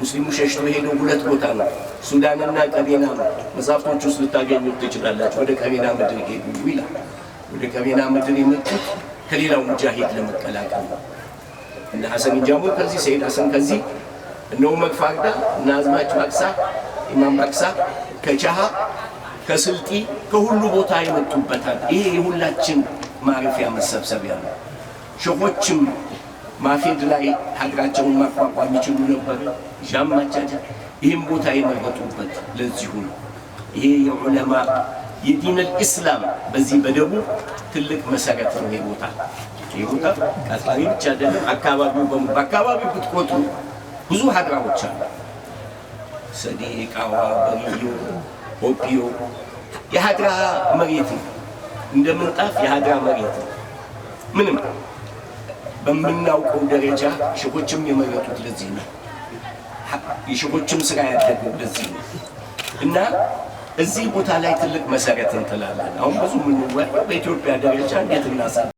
ሙስሊሙ ሸሽቶ ሄደው ሁለት ቦታ ነው ሱዳንና ቀቤና መዛፍቶች ውስጥ ልታገኙት ትችላላችሁ። ወደ ቀቤና ምድር ሄዱ ይላል። ወደ ቀቤና ምድር የመጡት ከሌላው ሙጃሂድ ለመቀላቀል ነው። እና ሐሰን ጃሙ ከዚህ ሰይድ ሐሰን ከዚህ እነው መግፋርዳ እና አዝማች ባክሳ ኢማም ባክሳ ከቻሃ ከስልጢ ከሁሉ ቦታ የመጡበታል። ይሄ የሁላችን ማረፊያ መሰብሰቢያ ነው። ሸኾችም ማፌድ ላይ ሀገራቸውን ማቋቋም ይችሉ ነበር። ጃማቻቻ ይህም ቦታ የመረጡበት ለዚሁ ነው። ይሄ የዑለማ የዲን አልእስላም በዚህ በደቡብ ትልቅ መሰረት ነው። ይሄ ቦታ ቃጥባሪ ብቻ አይደለም። በአካባቢው ብትቆጥሩ ብዙ ሀገራዎች አሉ። ሰዲ፣ ቃዋ፣ በሪዮ፣ ሆፒዮ የሀገራ መሬት ነው። እንደምንጣፍ የሀገራ መሬት ነው። ምንም በምናውቀው ደረጃ ሸኾችም የመረጡት ለዚህ ነው። የሸኾችም ስራ ያደረገው ለዚህ ነው። እና እዚህ ቦታ ላይ ትልቅ መሰረት እንጥላለን። አሁን ብዙ ምን በኢትዮጵያ ደረጃ እንዴት እናሳ